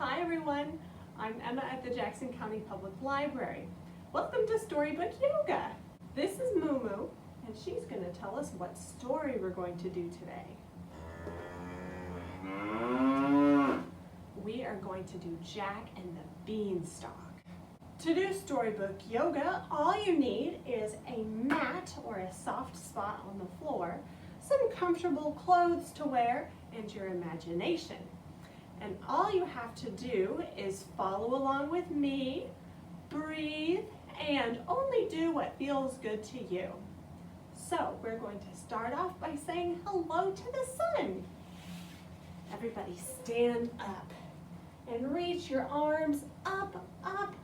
Hi everyone, I'm Emma at the Jackson County Public Library. Welcome to Storybook Yoga. This is Mumu, and she's going to tell us what story we're going to do today. We are going to do Jack and the Beanstalk. To do Storybook Yoga, all you need is a mat or a soft spot on the floor, some comfortable clothes to wear, and your imagination. And all you have to do is follow along with me, breathe, and only do what feels good to you. So we're going to start off by saying hello to the sun. Everybody stand up and reach your arms up, up,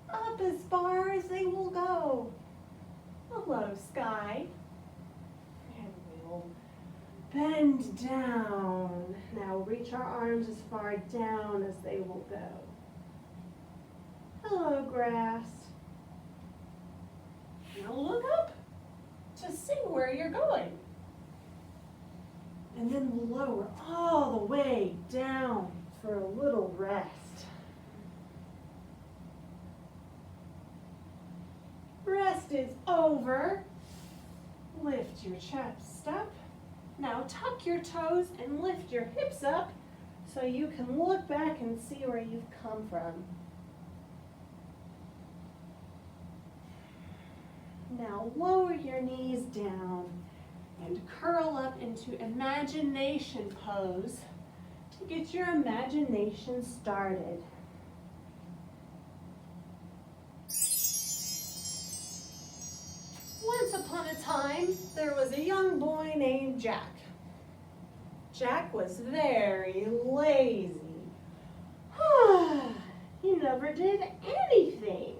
up as far as they will go. Hello, sky. And we'll bend down. Now reach our arms as far down as they will go. Hello, grass. Now look up to see where you're going. And then we'll lower all the way down for a little rest. Rest is over. Lift your chest up. Now tuck your toes and lift your hips up so you can look back and see where you've come from. Now lower your knees down and curl up into imagination pose to get your imagination started. Once upon a time, there was a young boy named Jack. Jack was very lazy. He never did anything.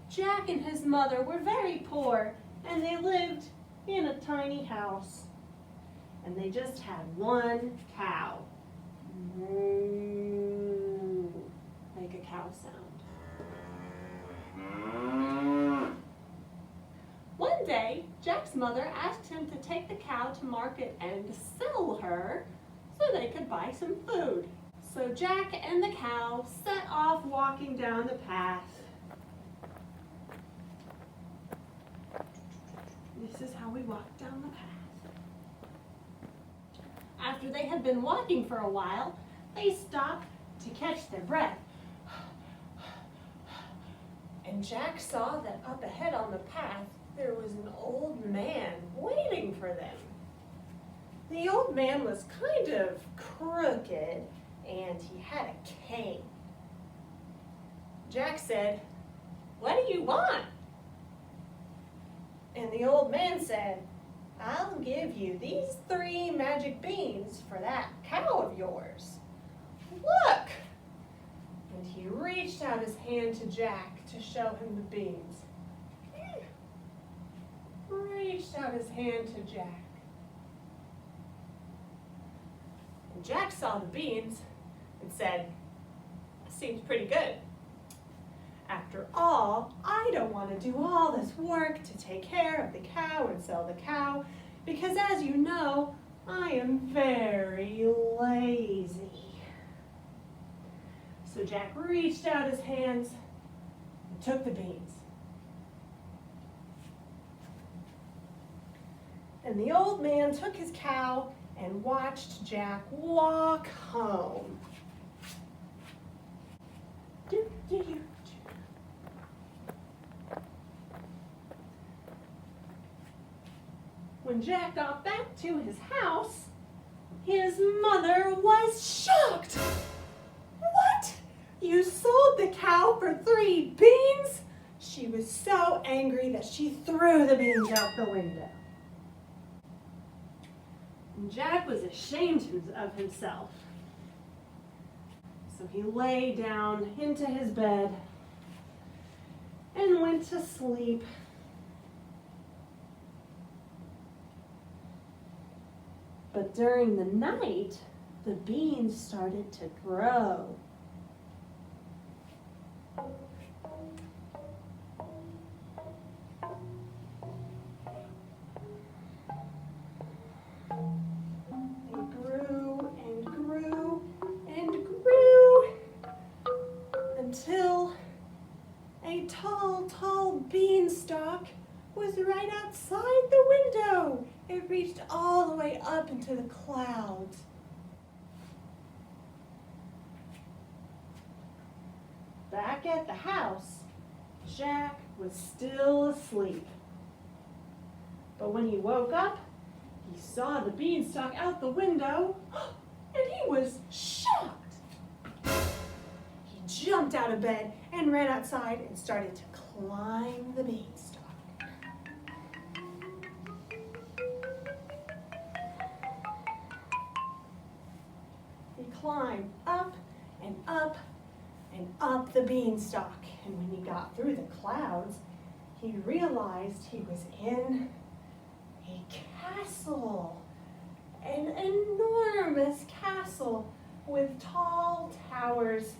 Jack and his mother were very poor, and they lived in a tiny house. And they just had one cow. Moo. Make a cow sound. One day, Jack's mother asked him to take the cow to market and sell her so they could buy some food. So Jack and the cow set off walking down the path. This is how we walk down the path. After they had been walking for a while, they stopped to catch their breath. And Jack saw that up ahead on the path, there was an old man waiting for them. The old man was kind of crooked, and he had a cane. Jack said, "What do you want?" And the old man said, "I'll give you these 3 magic beans for that cow of yours. Look!" And he reached out his hand to Jack to show him the beans. Reached out his hand to Jack. And Jack saw the beans and said, "Seems pretty good. After all, I don't want to do all this work to take care of the cow and sell the cow, because as you know, I am very lazy." So Jack reached out his hands and took the beans. And the old man took his cow and watched Jack walk home. When Jack got back to his house, his mother was shocked. "What? You sold the cow for 3 beans?" She was so angry that she threw the beans out the window. And Jack was ashamed of himself. So he lay down into his bed and went to sleep. But during the night, the beans started to grow. They grew and grew It reached all the way up into the clouds. Back at the house, Jack was still asleep. But when he woke up, he saw the beanstalk out the window, and he was shocked. He jumped out of bed and ran outside and started to climb the beanstalk. He climbed up and up and up the beanstalk, and when he got through the clouds, he realized he was in a castle, an enormous castle with tall towers.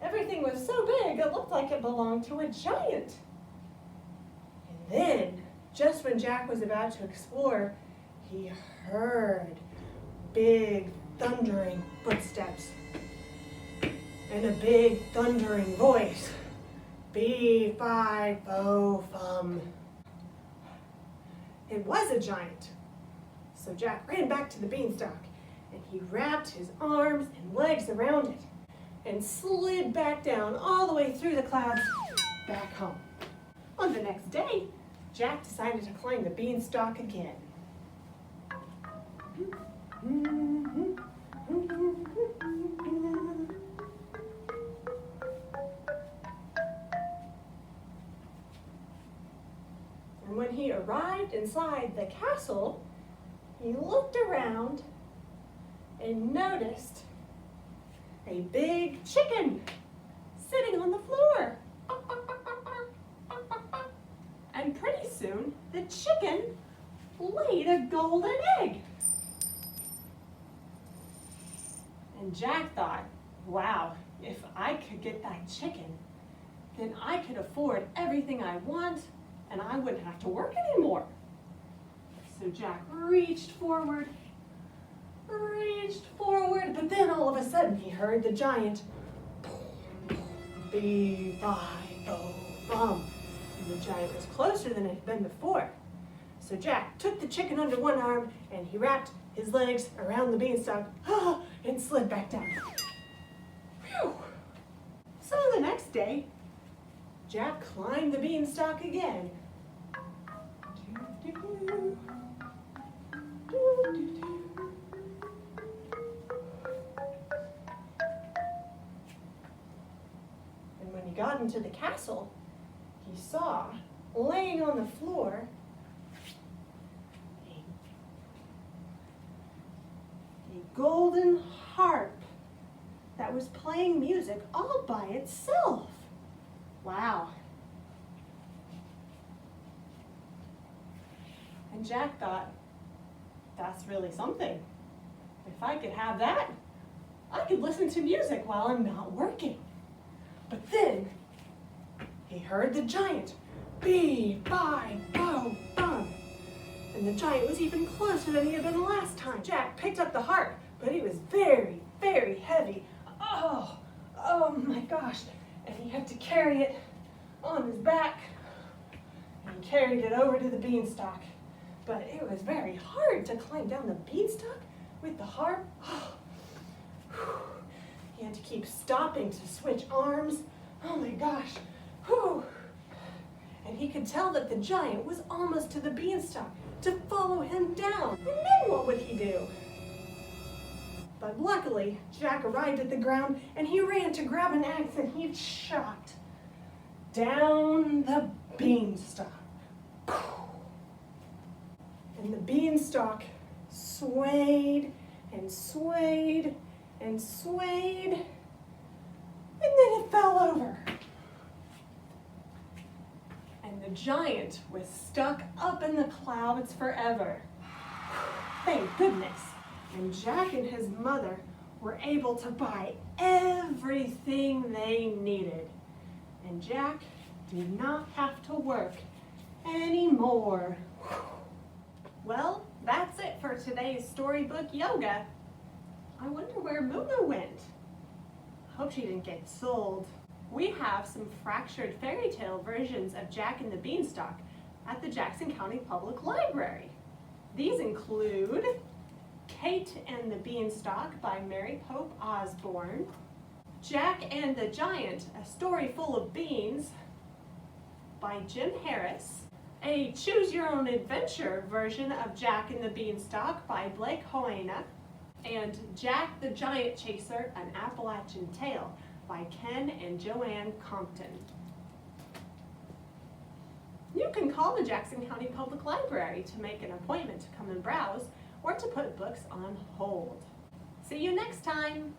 Everything was so big it looked like it belonged to a giant. And then, just when Jack was about to explore, he heard big thundering footsteps and a big thundering voice. Fee-fi-fo-fum. It was a giant. So Jack ran back to the beanstalk and he wrapped his arms and legs around it and slid back down all the way through the clouds back home. On the next day, Jack decided to climb the beanstalk again. And when he arrived inside the castle, he looked around and noticed a big chicken sitting on the floor. And pretty soon, the chicken laid a golden egg. And Jack thought, wow, if I could get that chicken, then I could afford everything I want and I wouldn't have to work anymore. So Jack reached forward, but then all of a sudden he heard the giant Fee-fi-fo-fum. And the giant was closer than it had been before. So Jack took the chicken under one arm and he wrapped his legs around the beanstalk and slid back down. Phew. So the next day, Jack climbed the beanstalk again. And when he got into the castle, he saw, laying on the floor, a golden harp that was playing music all by itself. Wow. And Jack thought, that's really something. If I could have that, I could listen to music while I'm not working. But then he heard the giant, Fee-fi-fo-fum. And the giant was even closer than he had been the last time. Jack picked up the harp, but it was very, very heavy. Oh my gosh. And he had to carry it on his back. And he carried it over to the beanstalk. But it was very hard to climb down the beanstalk with the harp. He had to keep stopping to switch arms. Oh my gosh. And he could tell that the giant was almost to the beanstalk to follow him down. And then what would he do? But luckily, Jack arrived at the ground and he ran to grab an axe and he shot down the beanstalk. And the beanstalk swayed and swayed and swayed, and then it fell over. And the giant was stuck up in the clouds forever. Thank goodness. And Jack and his mother were able to buy everything they needed. And Jack did not have to work anymore. Well, that's it for today's Storybook Yoga. I wonder where Moo went. I hope she didn't get sold. We have some fractured fairy tale versions of Jack and the Beanstalk at the Jackson County Public Library. These include Kate and the Beanstalk by Mary Pope Osborne, Jack and the Giant, A Story Full of Beans by Jim Harris, a choose-your-own-adventure version of Jack and the Beanstalk by Blake Hoena, and Jack the Giant Chaser, An Appalachian Tale by Ken and Joanne Compton. You can call the Jackson County Public Library to make an appointment to come and browse or to put books on hold. See you next time!